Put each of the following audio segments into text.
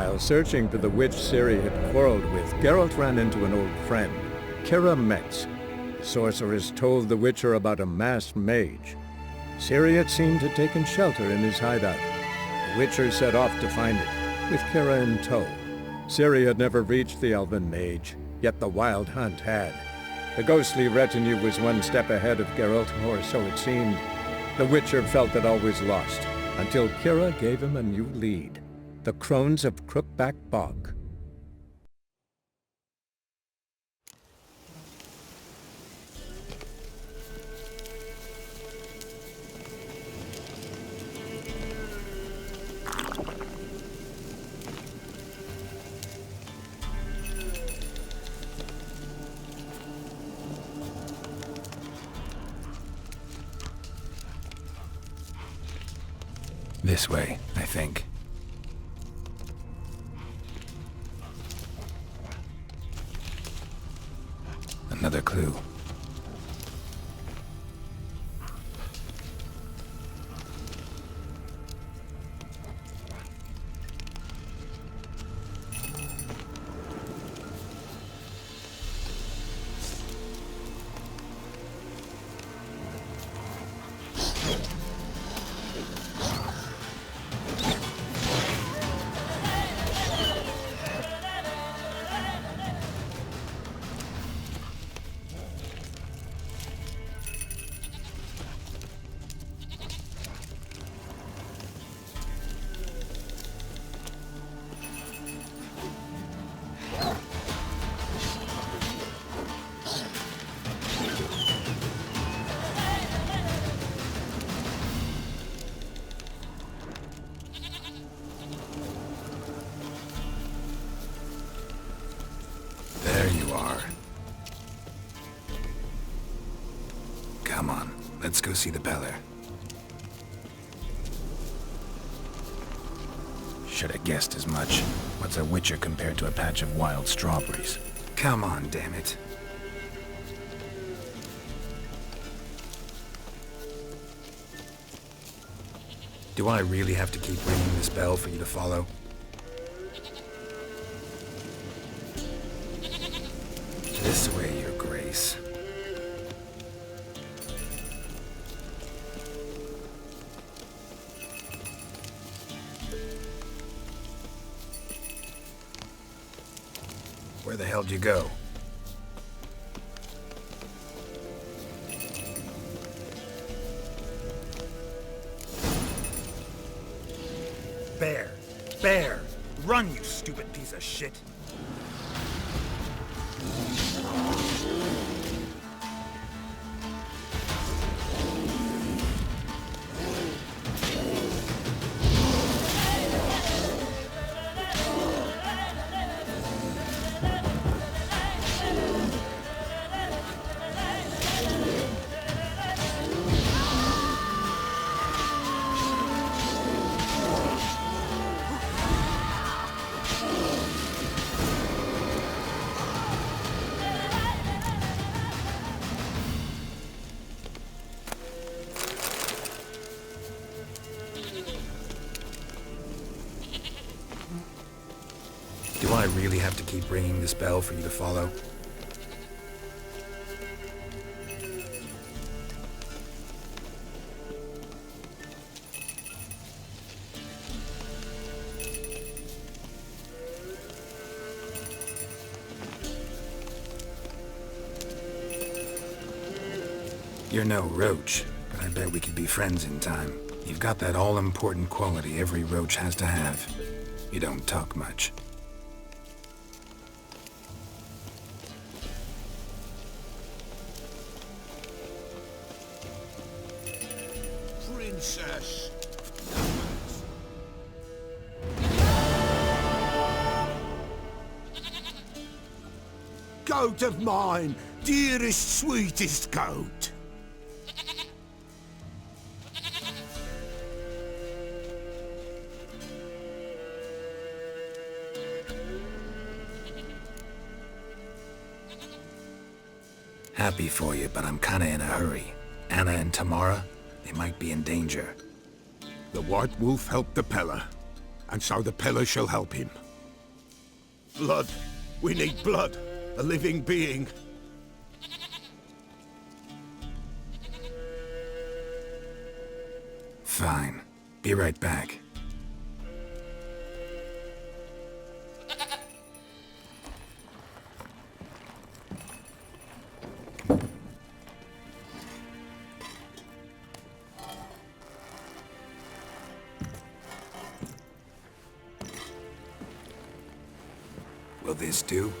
While searching for the witch Ciri had quarreled with, Geralt ran into an old friend, Kira Metz. The sorceress told the Witcher about a masked mage. Ciri had seemed to have taken shelter in his hideout. The Witcher set off to find it, with Kira in tow. Ciri had never reached the elven mage, yet the Wild Hunt had. The ghostly retinue was one step ahead of Geralt, or so it seemed. The Witcher felt that all was lost, until Kira gave him a new lead. The Crones of Crookback Bog. This way, I think. Another clue. Come on, let's go see the Beller. Should have guessed as much. What's a Witcher compared to a patch of wild strawberries? Come on, damn it. Do I really have to keep ringing this bell for you to follow? This way, Your Grace. Where the hell'd you go? Bear! Bear! Run, you stupid piece of shit! Do I really have to keep ringing this bell for you to follow? You're no roach, but I bet we could be friends in time. You've got that all-important quality every roach has to have. You don't talk much. Princess! Goat of mine, dearest, sweetest goat. Happy for you, but I'm kinda in a hurry. Anna and Tamara, they might be in danger. The White Wolf helped the Peller, and so the Peller shall help him. Blood. We need blood. A living being. Fine. Be right back. Will this do?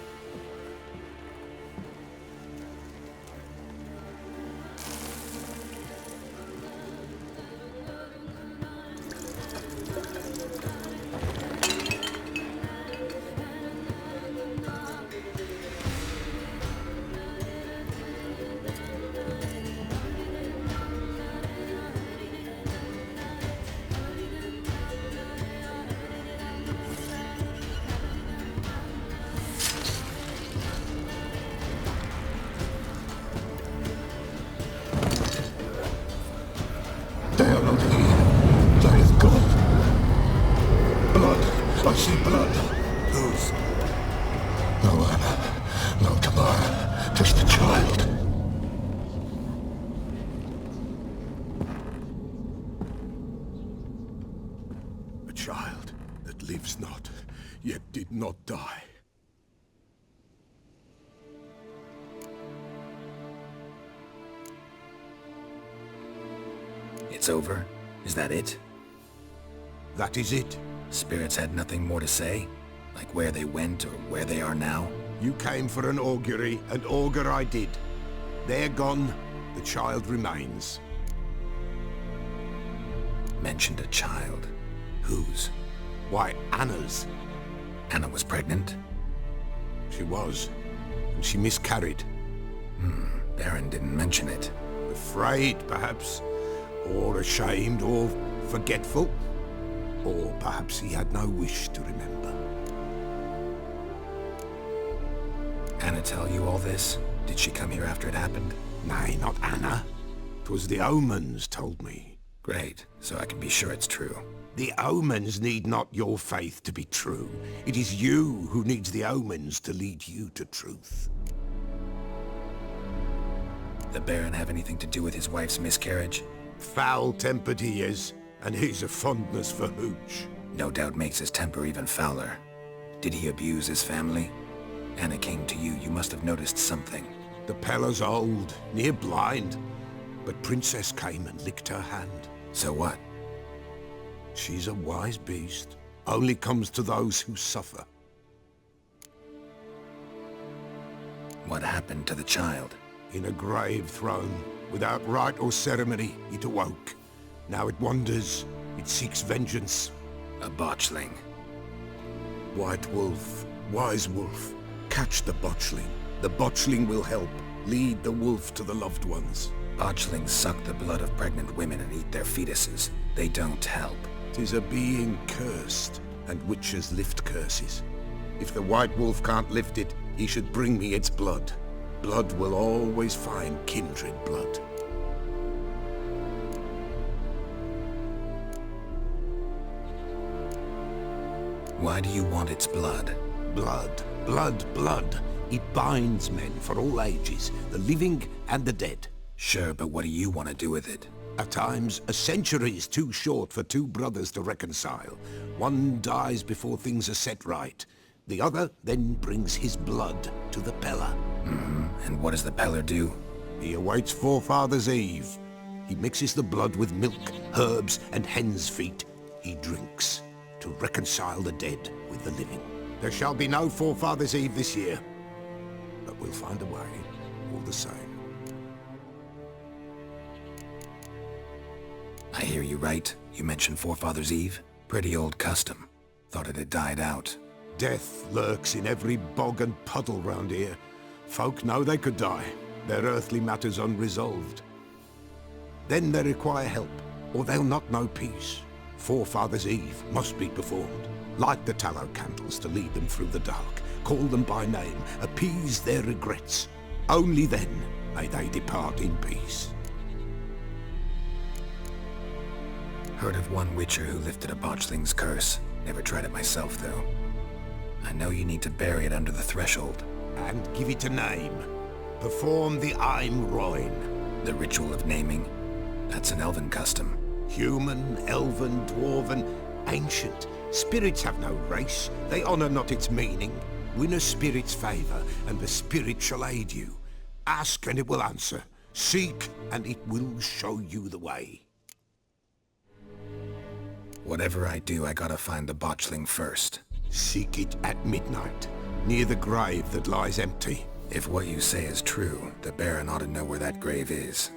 They are not here. They is gone. Blood. I see blood. Whose? No Anna. No Tamara. Just the child. A child that lives not, yet did not die. It's over? Is that it? That is it. Spirits had nothing more to say? Like where they went or where they are now? You came for an augury, and augur I did. They're gone. The child remains. Mentioned a child. Whose? Why, Anna's. Anna was pregnant? She was. And she miscarried. Baron didn't mention it. Afraid, perhaps. Or ashamed, or forgetful. Or perhaps he had no wish to remember. Anna tell you all this? Did she come here after it happened? Nay, not Anna. 'Twas the omens told me. Great, so I can be sure it's true. The omens need not your faith to be true. It is you who needs the omens to lead you to truth. The Baron have anything to do with his wife's miscarriage? Foul-tempered he is, and he's a fondness for hooch. No doubt makes his temper even fouler. Did he abuse his family? Anna came to you, you must have noticed something. The Pella's old, near blind, but Princess came and licked her hand. So what? She's a wise beast, only comes to those who suffer. What happened to the child? In a grave thrown, without rite or ceremony, it awoke. Now it wanders, it seeks vengeance. A botchling. White wolf, wise wolf, catch the botchling. The botchling will help, lead the wolf to the loved ones. Botchlings suck the blood of pregnant women and eat their fetuses. They don't help. 'Tis a being cursed, and witches lift curses. If the white wolf can't lift it, he should bring me its blood. Blood will always find kindred blood. Why do you want its blood? Blood, blood, blood. It binds men for all ages, the living and the dead. Sure, but what do you want to do with it? At times, a century is too short for two brothers to reconcile. One dies before things are set right. The other then brings his blood to the Pella. And what does the Peller do? He awaits Forefather's Eve. He mixes the blood with milk, herbs, and hen's feet. He drinks to reconcile the dead with the living. There shall be no Forefather's Eve this year, but we'll find a way, all the same. I hear you right. You mentioned Forefather's Eve? Pretty old custom. Thought it had died out. Death lurks in every bog and puddle round here. Folk know they could die, their earthly matters unresolved. Then they require help, or they'll not know peace. Forefather's Eve must be performed. Light the tallow candles to lead them through the dark. Call them by name, appease their regrets. Only then may they depart in peace. Heard of one witcher who lifted a botchling's curse. Never tried it myself, though. I know you need to bury it under the threshold. And give it a name. Perform the Aim Roin. The ritual of naming, that's an elven custom. Human, elven, dwarven, ancient. Spirits have no race. They honor not its meaning. Win a spirit's favor, and the spirit shall aid you. Ask, and it will answer. Seek, and it will show you the way. Whatever I do, I gotta find the botchling first. Seek it at midnight, near the grave that lies empty. If what you say is true, the Baron ought to know where that grave is.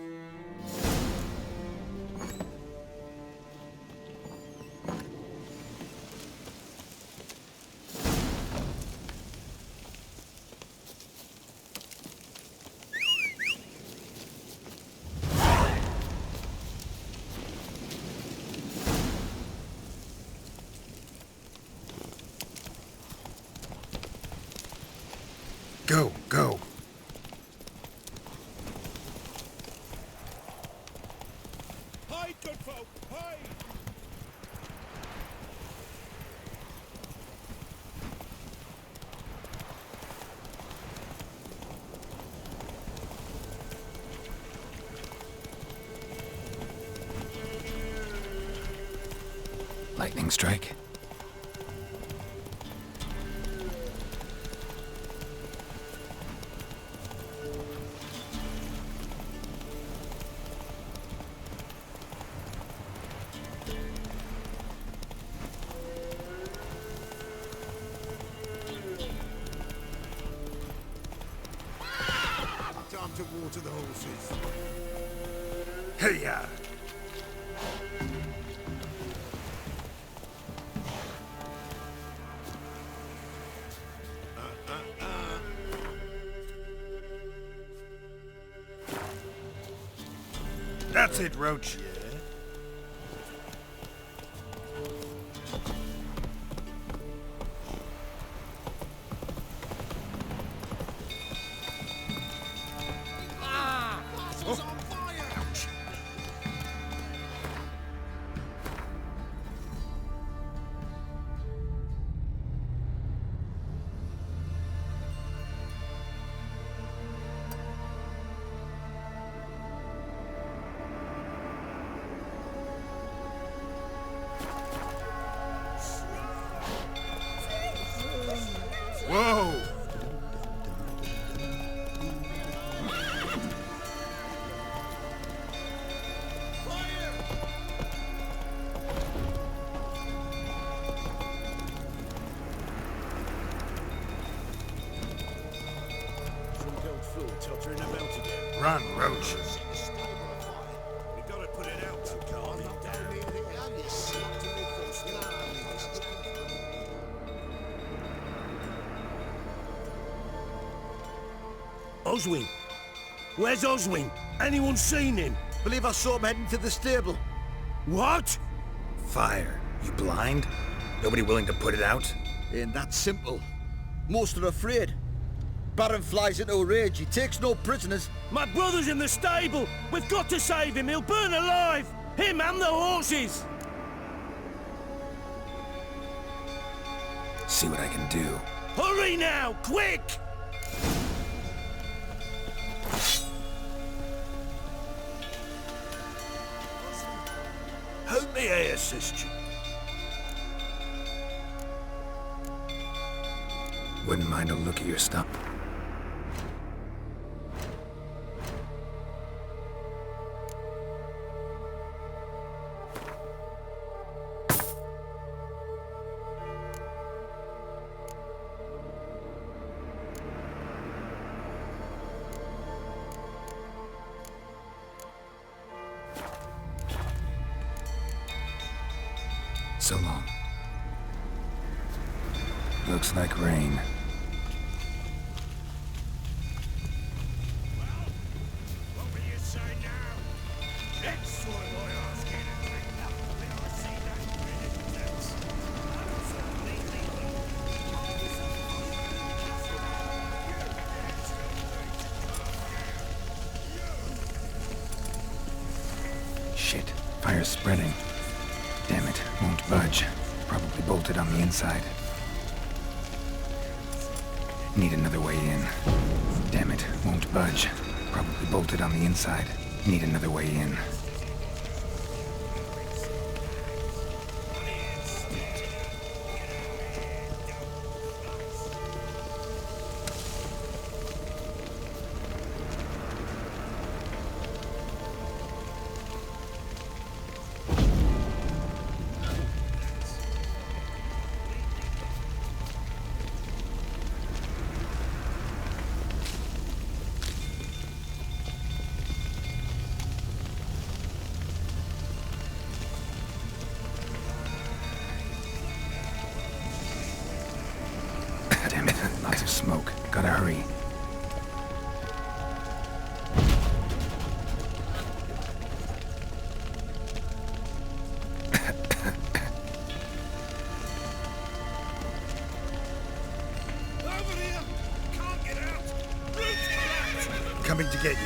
Go, go. Hide, good folk, hide! Lightning strike? Time to water the horses. Hey-ya! That's it, Roach. Whoa! Run, Roach. We gotta put it out to calm it down. Oswin? Where's Oswin? Anyone seen him? Believe I saw him heading to the stable. What? Fire. You blind? Nobody willing to put it out? Ain't that simple. Most are afraid. Baron flies into a rage. He takes no prisoners. My brother's in the stable. We've got to save him. He'll burn alive. Him and the horses. See what I can do. Hurry now, quick! How may I assist you? Wouldn't mind a look at your stuff. So long. Looks like rain. What will you say now? Next time I ask you to drink up, when I see that grin in his Shit, fire's spreading. Damn it, won't budge. Probably bolted on the inside. Need another way in. Damn it, won't budge. Probably bolted on the inside. Need another way in. Damn it, lots of smoke. Gotta hurry. Over here! Can't get out! Roof's collapsed! Coming to get you.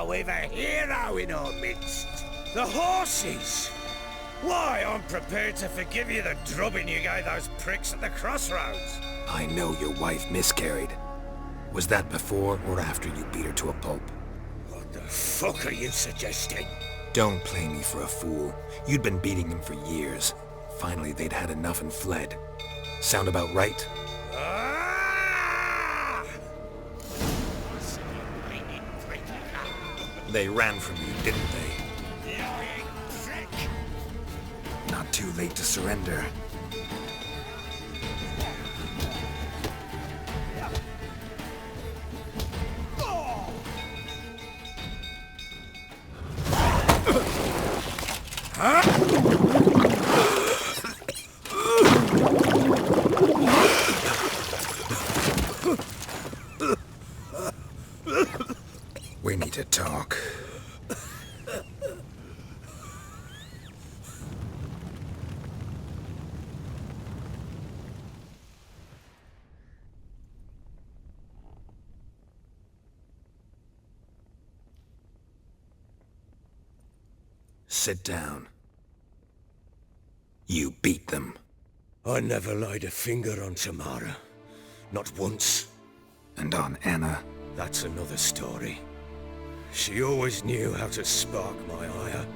We've a hero in our midst. The horses! Why, I'm prepared to forgive you the drubbing you gave those pricks at the crossroads. I know your wife miscarried. Was that before or after you beat her to a pulp? What the fuck are you suggesting? Don't play me for a fool. You'd been beating them for years. Finally, they'd had enough and fled. Sound about right? Ah! They ran from you, didn't they? Lying prick! Not too late to surrender. We need to talk. Sit down. You beat them. I never laid a finger on Tamara. Not once. And on Anna. That's another story. She always knew how to spark my ire.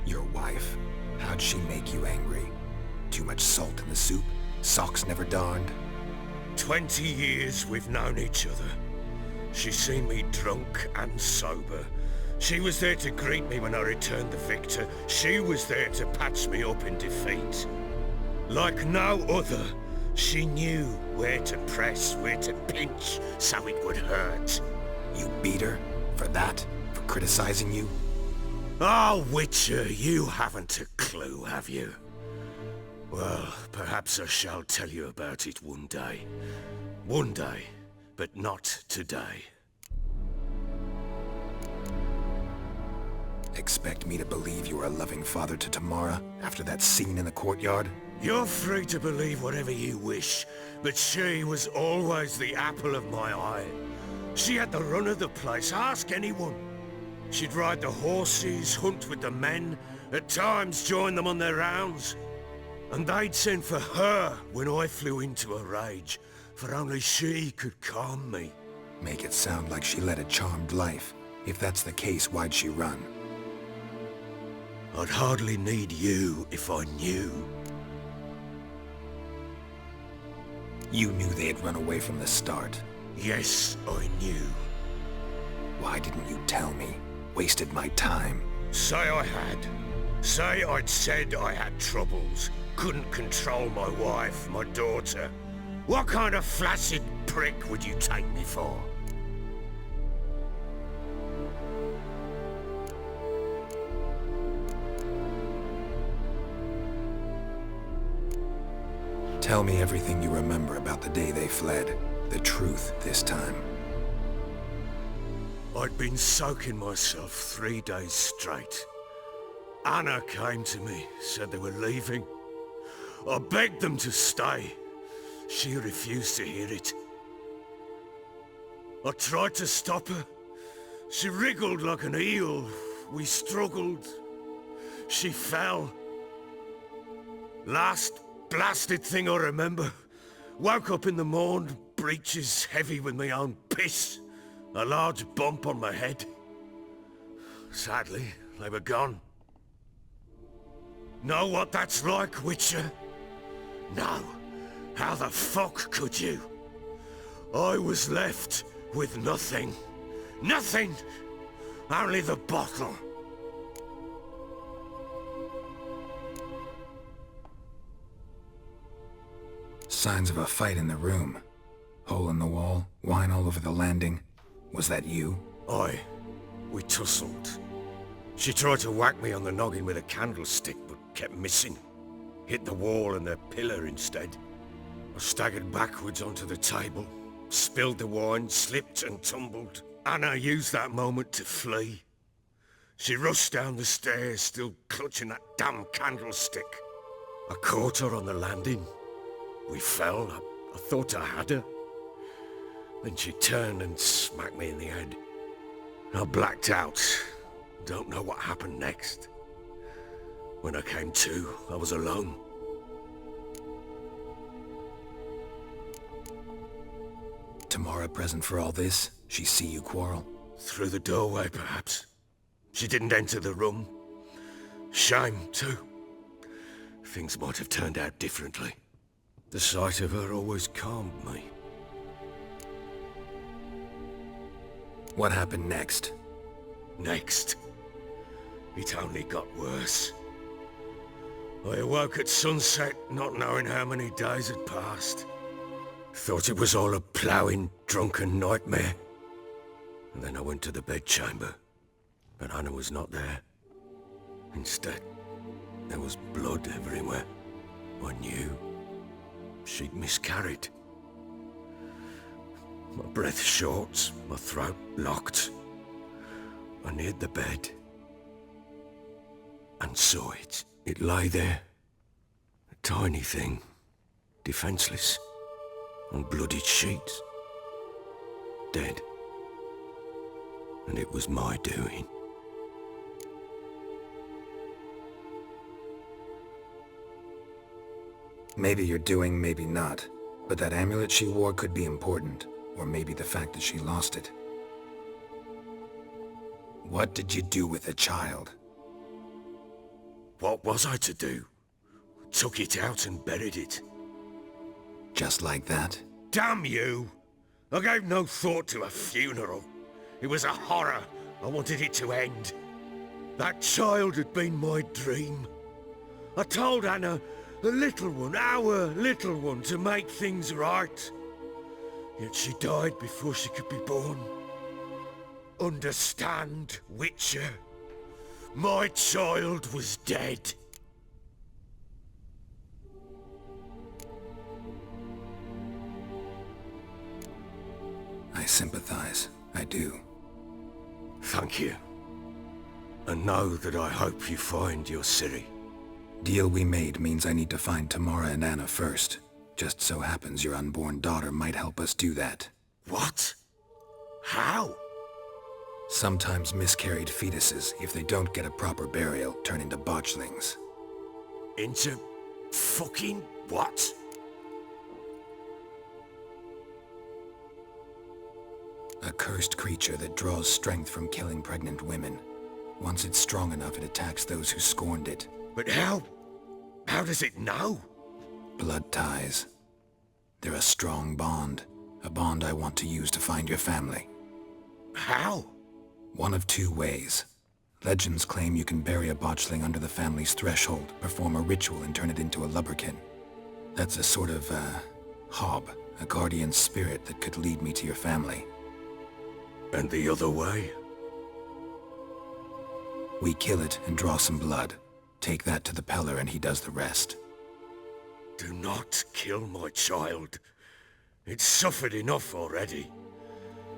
Your wife. How'd she make you angry? Too much salt in the soup? Socks never darned? 20 years we've known each other. She's seen me drunk and sober. She was there to greet me when I returned the victor. She was there to patch me up in defeat. Like no other, she knew where to press, where to pinch, so it would hurt. You beat her? For that? For criticizing you? Oh, Witcher, you haven't a clue, have you? Well, perhaps I shall tell you about it one day. One day, but not today. Expect me to believe you are a loving father to Tamara after that scene in the courtyard? You're free to believe whatever you wish, but she was always the apple of my eye. She had the run of the place, ask anyone. She'd ride the horses, hunt with the men, at times join them on their rounds. And they'd send for her when I flew into a rage, for only she could calm me. Make it sound like she led a charmed life. If that's the case, why'd she run? I'd hardly need you if I knew. You knew they had run away from the start. Yes, I knew. Why didn't you tell me? Wasted my time. Say I had. Say I'd said I had troubles. Couldn't control my wife, my daughter. What kind of flaccid prick would you take me for? Tell me everything you remember about the day they fled. The truth this time. I'd been soaking myself 3 days straight. Anna came to me, said they were leaving. I begged them to stay. She refused to hear it. I tried to stop her. She wriggled like an eel. We struggled. She fell. Last blasted thing I remember. Woke up in the morn, breeches heavy with my own piss. A large bump on my head. Sadly, they were gone. Know what that's like, Witcher? No. How the fuck could you? I was left with nothing. Nothing! Only the bottle. Signs of a fight in the room. Hole in the wall, wine all over the landing. Was that you? Aye. We tussled. She tried to whack me on the noggin with a candlestick, but kept missing. Hit the wall and the pillar instead. I staggered backwards onto the table, spilled the wine, slipped and tumbled. Anna used that moment to flee. She rushed down the stairs, still clutching that damn candlestick. I caught her on the landing. We fell. I thought I had her. Then she turned and smacked me in the head. I blacked out. Don't know what happened next. When I came to, I was alone. Tamara present for all this? She see you quarrel? Through the doorway, perhaps. She didn't enter the room. Shame, too. Things might have turned out differently. The sight of her always calmed me. What happened next? Next, it only got worse. I awoke at sunset, not knowing how many days had passed. Thought it was all a ploughing, drunken nightmare. And then I went to the bedchamber, but Anna was not there. Instead, there was blood everywhere. I knew she'd miscarried. My breath short, my throat locked. I neared the bed and saw it. It lay there, a tiny thing, defenseless, on bloodied sheets, dead. And it was my doing. Maybe you're doing, maybe not. But that amulet she wore could be important. Or maybe the fact that she lost it. What did you do with the child? What was I to do? Took it out and buried it. Just like that? Damn you! I gave no thought to a funeral. It was a horror. I wanted it to end. That child had been my dream. I told Anna, the little one, our little one, to make things right. Yet she died before she could be born. Understand, Witcher? My child was dead. I sympathize. I do. Thank you. And know that I hope you find your Ciri. Deal we made means I need to find Tamara and Anna first. Just so happens your unborn daughter might help us do that. What? How? Sometimes miscarried fetuses, if they don't get a proper burial, turn into botchlings. Into fucking what? A cursed creature that draws strength from killing pregnant women. Once it's strong enough, it attacks those who scorned it. But how? How does it know? Blood ties. They're a strong bond. A bond I want to use to find your family. How? One of two ways. Legends claim you can bury a botchling under the family's threshold, perform a ritual, and turn it into a lubberkin. That's a sort of, hob, a guardian spirit that could lead me to your family. And the other way? We kill it and draw some blood. Take that to the Peller and he does the rest. Do not kill my child. It's suffered enough already.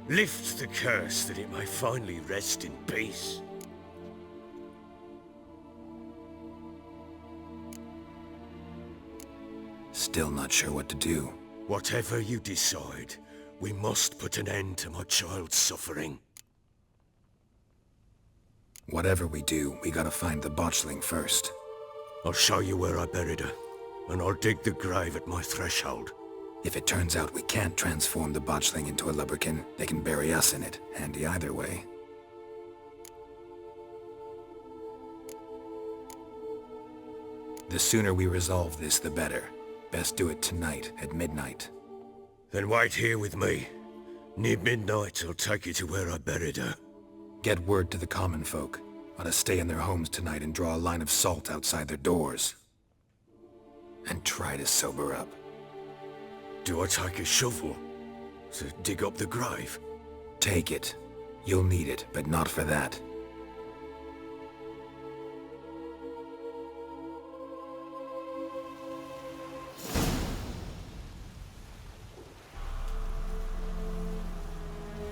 Lift the curse that it may finally rest in peace. Still not sure what to do. Whatever you decide, we must put an end to my child's suffering. Whatever we do, we gotta find the botchling first. I'll show you where I buried her, and I'll dig the grave at my threshold. If it turns out we can't transform the botchling into a lubberkin, they can bury us in it. Handy either way. The sooner we resolve this, the better. Best do it tonight, at midnight. Then wait here with me. Near midnight, I'll take you to where I buried her. Get word to the common folk. Ought to stay in their homes tonight and draw a line of salt outside their doors. And try to sober up. Do I take a shovel to dig up the grave? Take it. You'll need it, but not for that.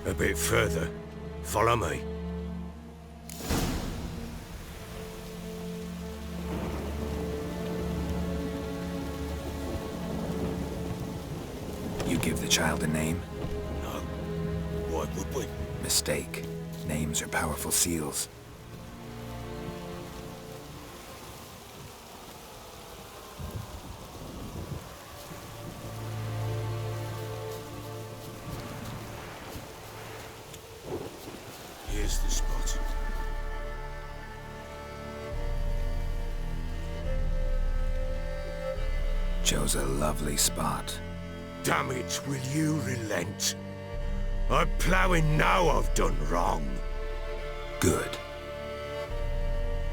A bit further. Follow me. You give the child a name? No. Why would we? Mistake. Names are powerful seals. Here's the spot. Chose a lovely spot. Damn it, will you relent? I'm ploughing now I've done wrong. Good.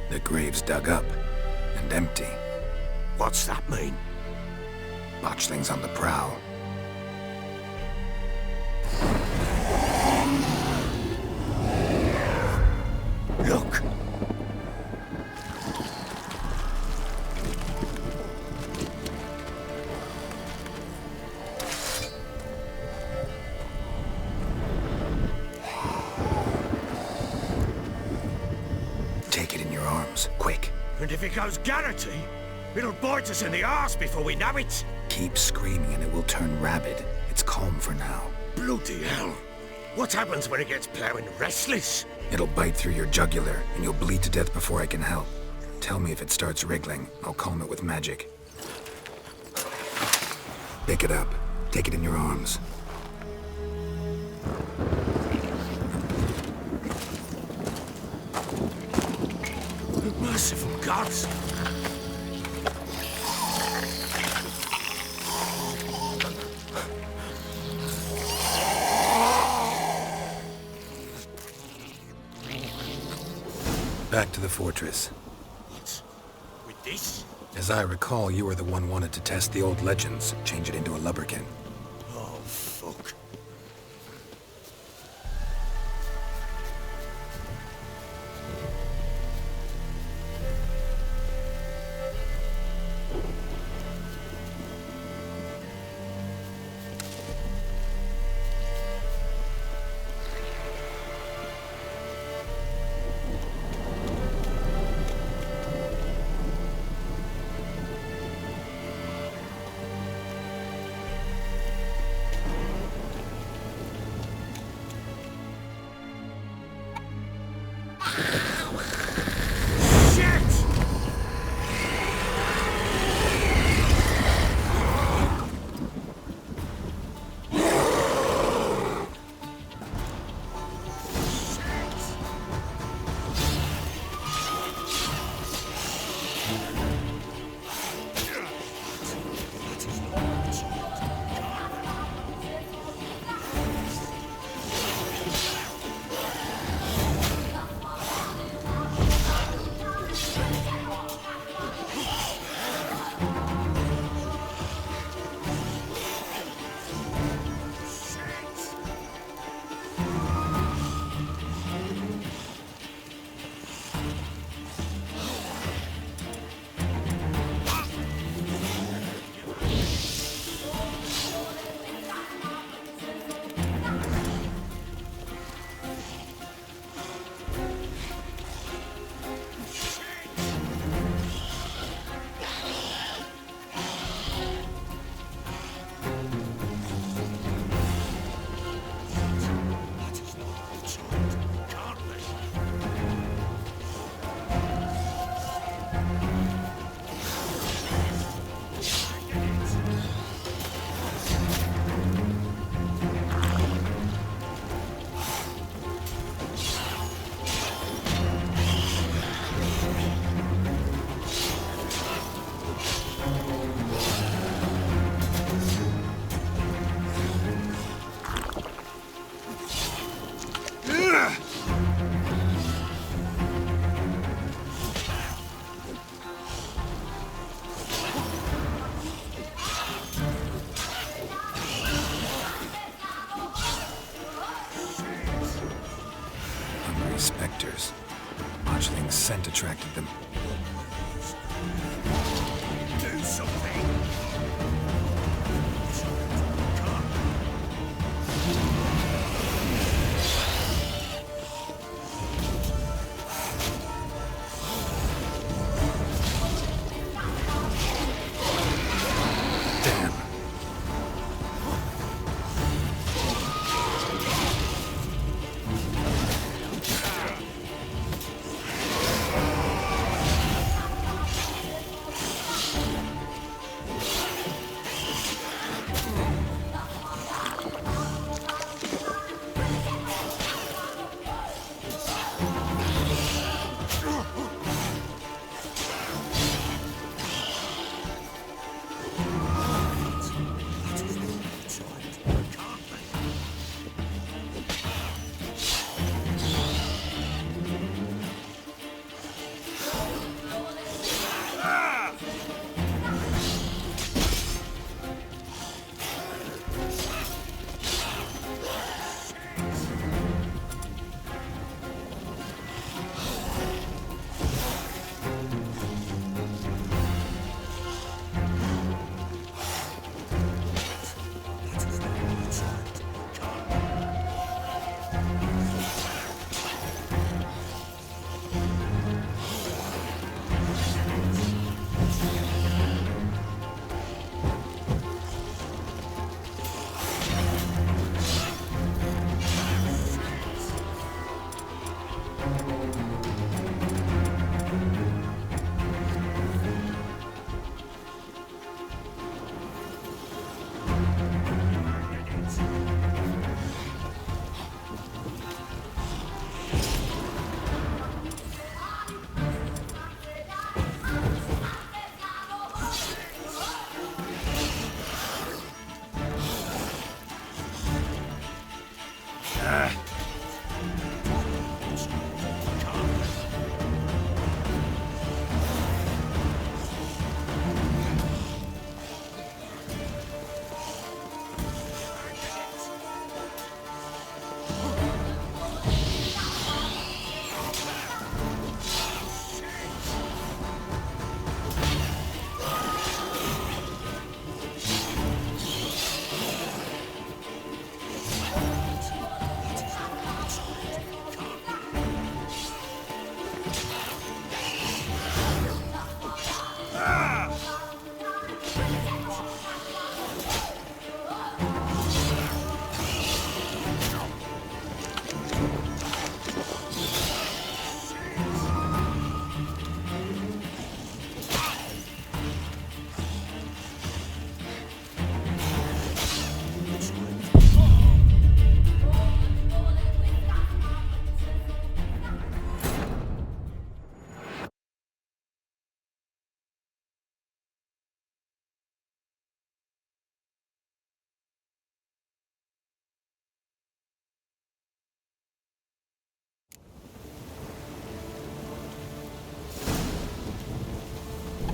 The grave's dug up and empty. What's that mean? Botchling's on the prowl. Look! Take it in your arms, quick. And if it goes Garrity, it'll bite us in the arse before we know it. Keep screaming and it will turn rabid. It's calm for now. Bloody hell. What happens when it gets ploughing restless? It'll bite through your jugular and you'll bleed to death before I can help. Tell me if it starts wriggling. I'll calm it with magic. Pick it up. Take it in your arms. Merciful gods! Back to the fortress. What? With this? As I recall, you were the one wanted to test the old legends, change it into a lubberkin. Oh, fuck. scent attracted them. Do something! Damn.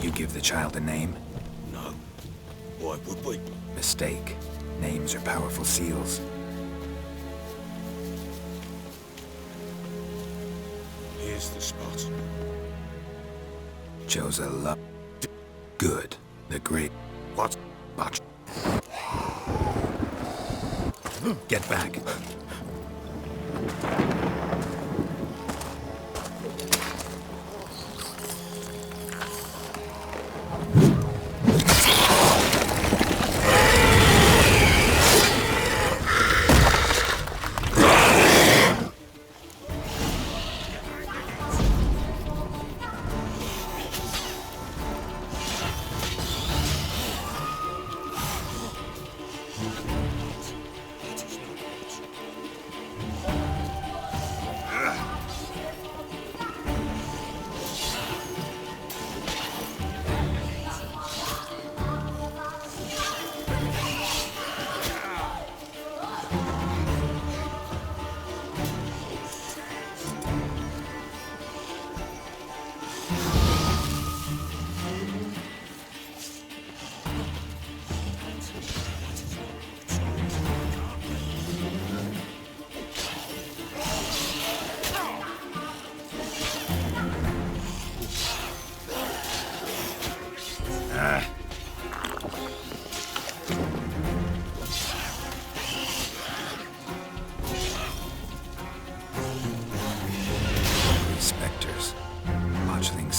You give the child a name? No. Why would we? Mistake. Names are powerful seals. Here's the spot. Chose a love. Good. The great. What? Botch. Get back.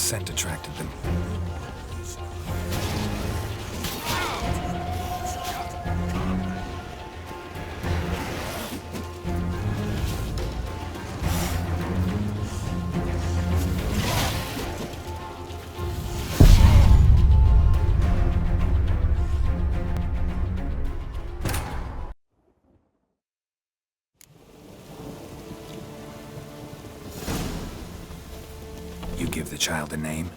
scent attracted them. You give the child a name?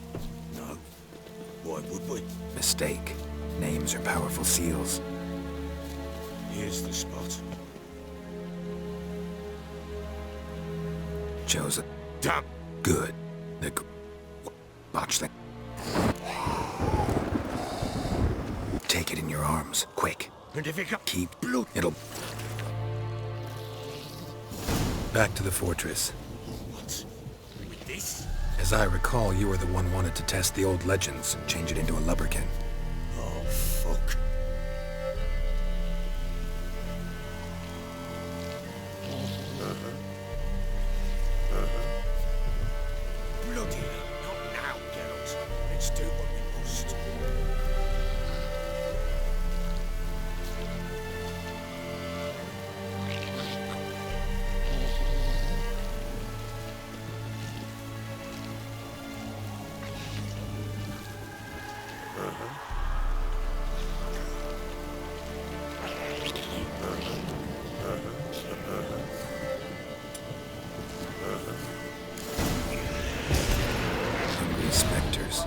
No. Why would we? Mistake. Names are powerful seals. Here's the spot. Joseph. Damn! Good. The botchling. Take it in your arms, quick. And if it got Keep blood, it'll... Back to the fortress. what? With this? As I recall, you were the one wanted to test the old legends and change it into a lubberkin. Oh, fuck. Bloody hell, not now, Geralt. Let's do what we must. Hungry specters.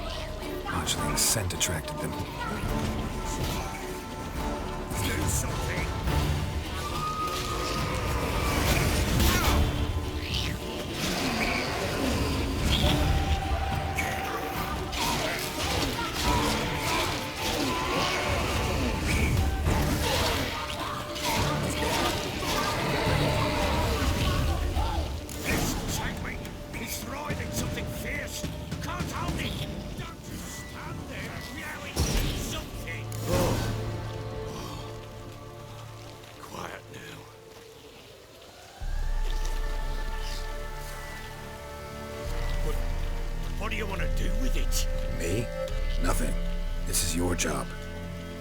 Botchling's scent attracted them. Do something. This take me. He's thriving something fierce. You can't hold it. Don't just stand there. Yelling something. Quiet now. What do you want to do with it? Me? Nothing. This is your job.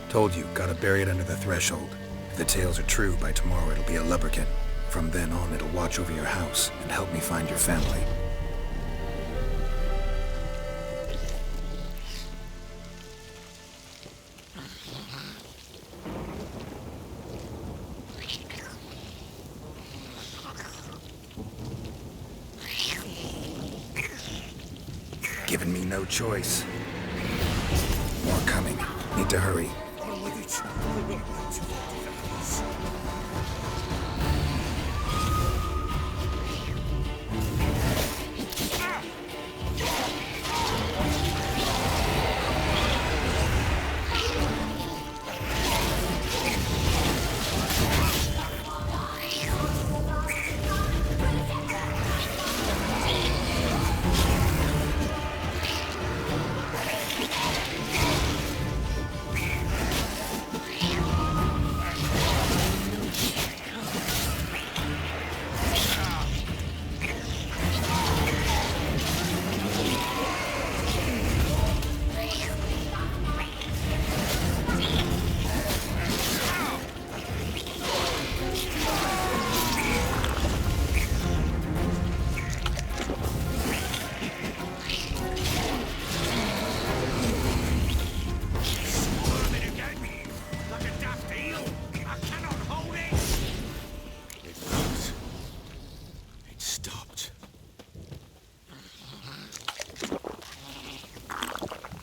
Told you, gotta bury it under the threshold. If the tales are true, by tomorrow it'll be a lubberkin. From then on, it'll watch over your house and help me find your family. Giving me no choice. More coming. Need to hurry. On with it. We're not going to developers. Squirming again, like a daft eel. I cannot hold it. It froze. It stopped.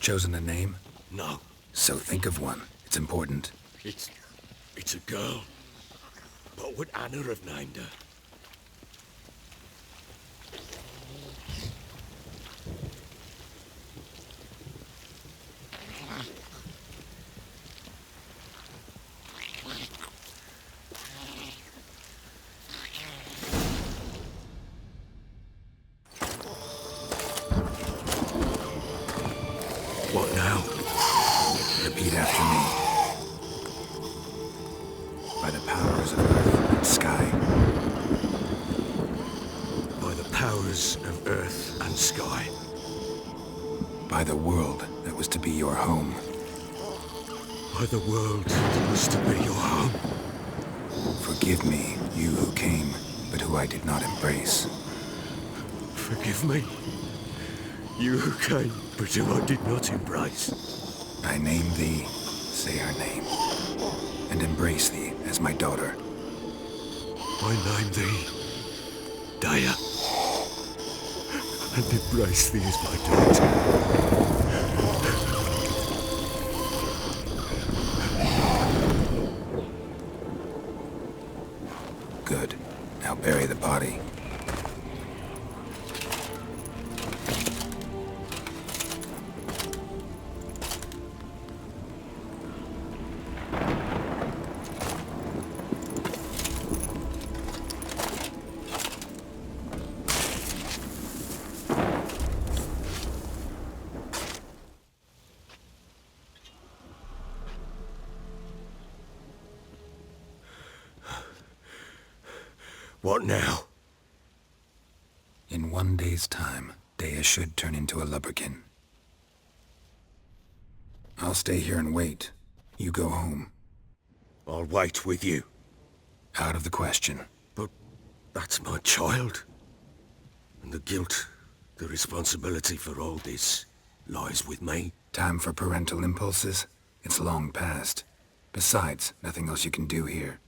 Chosen a name? No, So think of one. It's important. it's a girl. What would Anna have named her? What now? Repeat after me. By the powers of earth and sky. By the powers of earth and sky. By the world that was to be your home. By the world that was to be your home. Forgive me, you who came, but who I did not embrace. Forgive me. You who came, but who I did not embrace. I name thee, say her name, and embrace thee as my daughter. I name thee, Daya, and embrace thee as my daughter. Good. Now bury the body. What now? In 1 day's time, Dea should turn into a lubberkin. I'll stay here and wait. You go home. I'll wait with you. Out of the question. But that's my child. And the guilt, the responsibility for all this, lies with me. Time for parental impulses? It's long past. Besides, nothing else you can do here.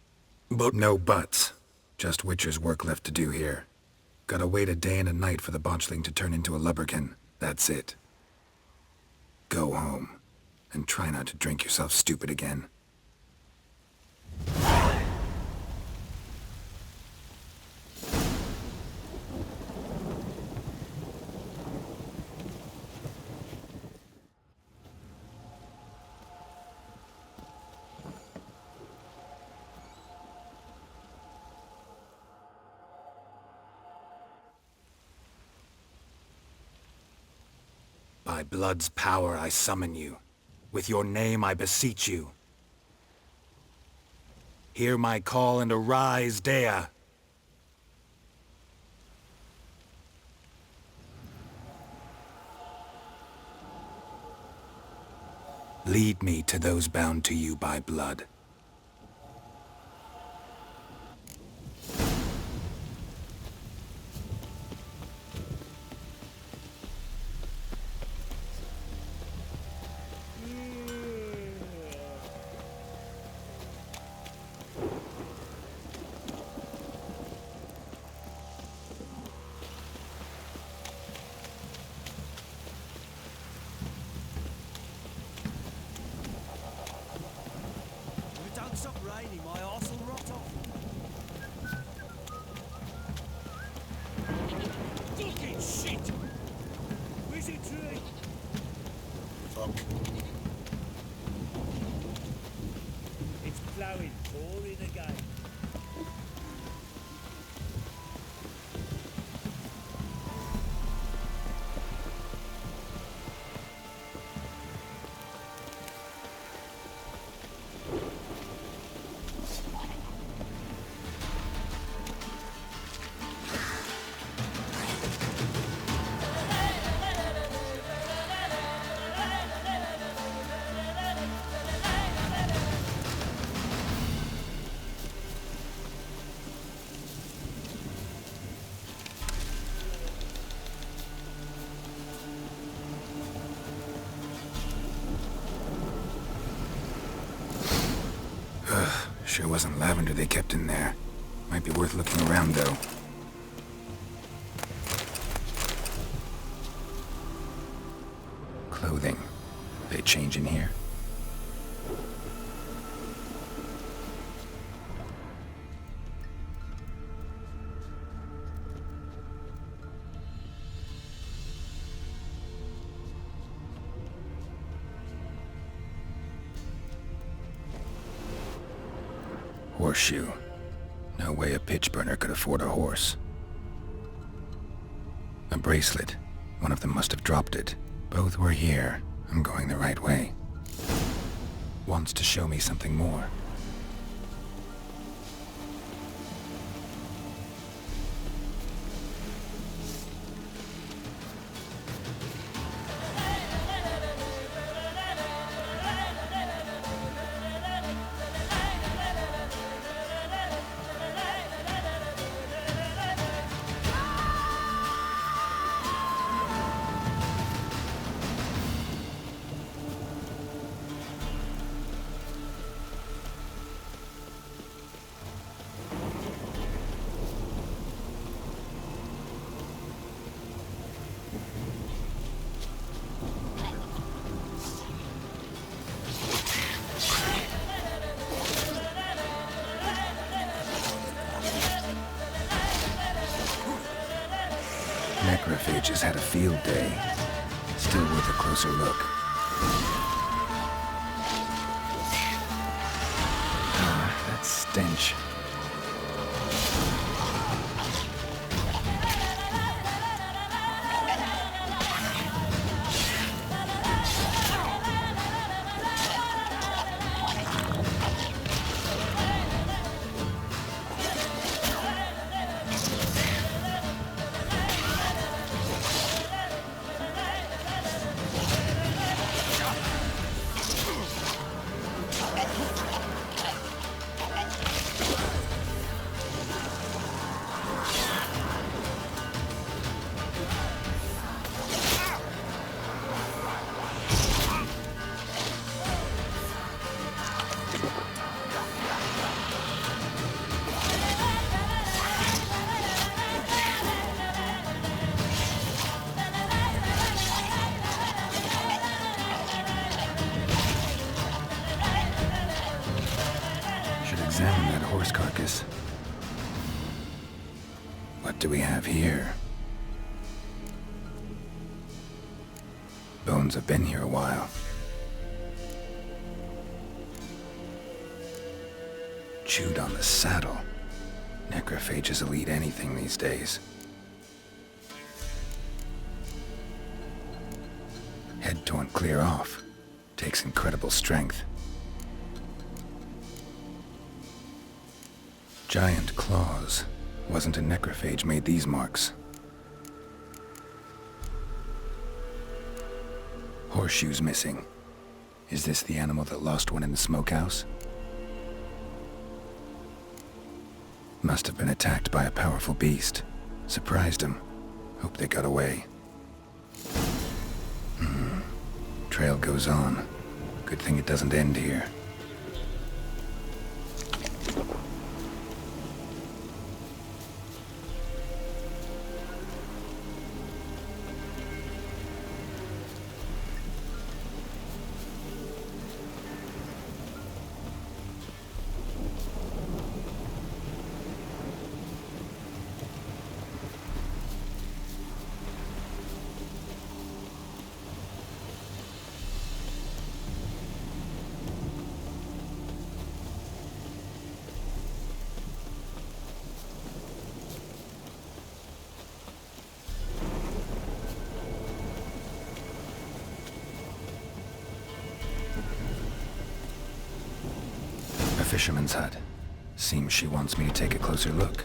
But No buts. Just Witcher's work left to do here. Gotta wait a day and a night for the botchling to turn into a lubberkin. That's it. Go home. And try not to drink yourself stupid again. By blood's power I summon you. With your name I beseech you. Hear my call and arise, Dea. Lead me to those bound to you by blood. If it don't stop raining, my arse will rot off. Fucking shit! Where's it tree? Fuck. It's blowing, pouring again. Sure wasn't lavender they kept in there. Might be worth looking around, though. Clothing. They change in here? Horseshoe. No way a pitch burner could afford a horse. A bracelet. One of them must have dropped it. Both were here. I'm going the right way. Wants to show me something more. Necrophages had a field day. Still worth a closer look. Ah, that stench. Examine that horse carcass. What do we have here? Bones have been here a while. Chewed on the saddle. Necrophages will eat anything these days. Head torn clear off. Takes incredible strength. Giant claws. Wasn't a necrophage made these marks. Horseshoes missing. Is this the animal that lost one in the smokehouse? Must have been attacked by a powerful beast. Surprised him. Hope they got away. Trail goes on. Good thing it doesn't end here. Fisherman's hut. Seems she wants me to take a closer look.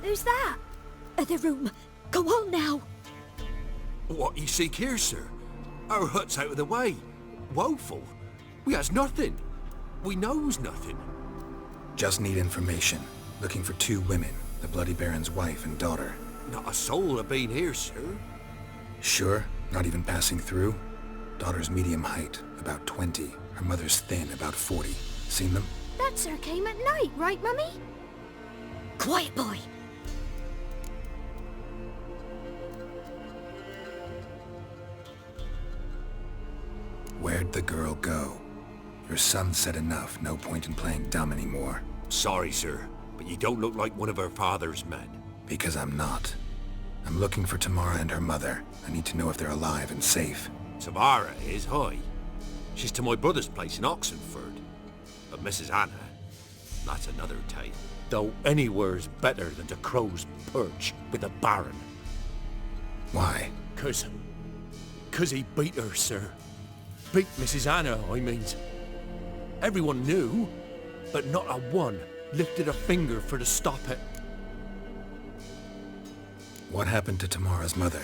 Who's that? Other room. Go on now. What you seek here, sir? Our hut's out of the way. Woeful. We has nothing. We knows nothing. Just need information. Looking for 2 women. The Bloody Baron's wife and daughter. Not a soul have been here, sir. Sure? Not even passing through? Daughter's medium height, about 20. Her mother's thin, about 40. Seen them? That sir came at night, right, Mummy? Quiet, boy. Where'd the girl go? Your son said enough. No point in playing dumb anymore. Sorry, sir, but you don't look like one of her father's men. Because I'm not. I'm looking for Tamara and her mother. I need to know if they're alive and safe. Tamara is, hi. She's to my brother's place in Oxenford. But Mrs. Anna, that's another tale. Though anywhere's better than to Crow's Perch with a Baron. Why? 'Cause he beat her, sir. Beat Mrs. Anna, I mean. Everyone knew, but not a one lifted a finger for to stop it. What happened to Tamara's mother?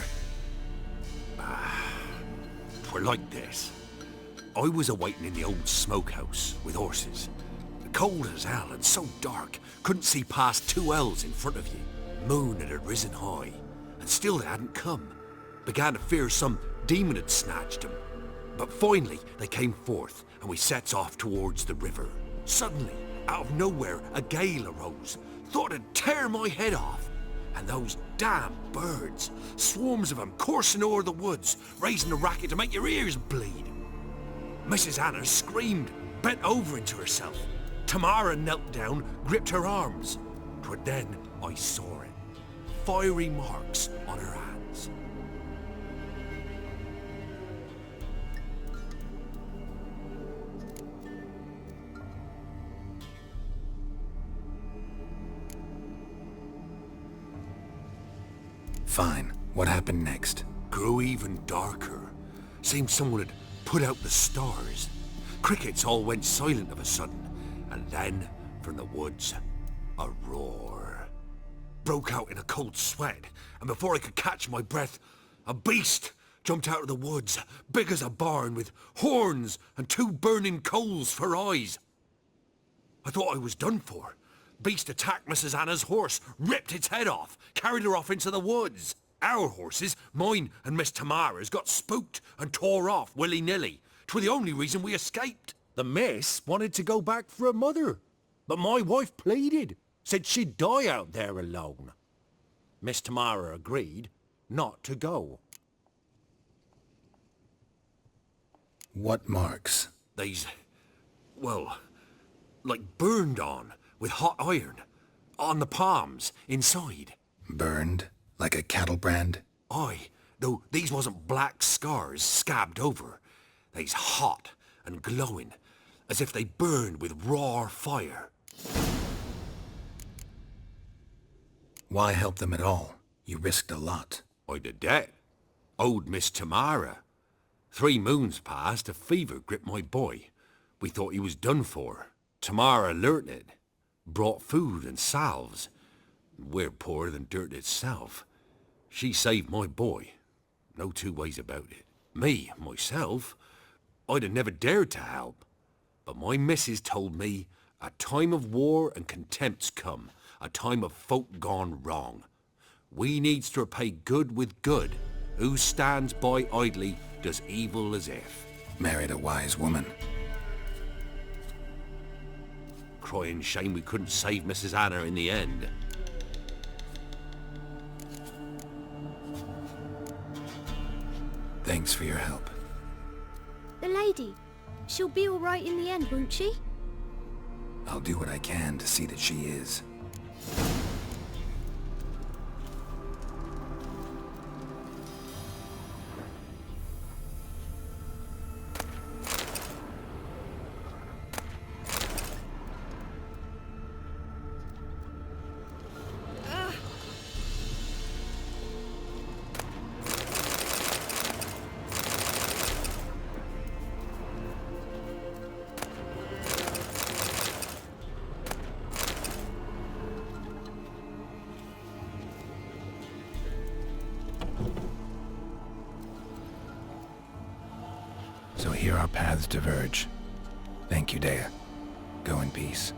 We're like this. I was awaiting in the old smokehouse with horses. Cold as hell and so dark, couldn't see past 2 ells in front of you. Moon had risen high, and still they hadn't come. Began to fear some demon had snatched them. But finally they came forth, and we sets off towards the river. Suddenly, out of nowhere, a gale arose. Thought it'd tear my head off. And those damn birds, swarms of them coursing o'er the woods, raising a racket to make your ears bleed. Mrs. Anna screamed, bent over into herself. Tamara knelt down, gripped her arms. 'Twere then I saw it. Fiery marks on her hands. Fine. What happened next? Grew even darker. Seemed someone had put out the stars. Crickets all went silent of a sudden, and then, from the woods, a roar. Broke out in a cold sweat, and before I could catch my breath, a beast jumped out of the woods, big as a barn, with horns and 2 burning coals for eyes. I thought I was done for. Beast attacked Mrs. Anna's horse, ripped its head off, carried her off into the woods. Our horses, mine and Miss Tamara's, got spooked and tore off willy-nilly. 'Twere the only reason we escaped. The miss wanted to go back for her mother, but my wife pleaded, said she'd die out there alone. Miss Tamara agreed not to go. What marks? They's, well, like burned on with hot iron. On the palms, inside. Burned? Like a cattle brand? Aye, though these wasn't black scars scabbed over. They's hot and glowing, as if they burned with raw fire. Why help them at all? You risked a lot. I did that. Owed Miss Tamara. 3 moons passed, a fever gripped my boy. We thought he was done for. Tamara alerted. Brought food and salves. We're poorer than dirt itself. She saved my boy. No 2 ways about it. Me, myself, I'd have never dared to help. But my missus told me a time of war and contempt's come. A time of folk gone wrong. We needs to repay good with good. Who stands by idly does evil as if. Married a wise woman. Crying shame we couldn't save Mrs. Anna in the end. Thanks for your help. The lady. She'll be all right in the end, won't she? I'll do what I can to see that she is. So here our paths diverge. Thank you, Dea. Go in peace.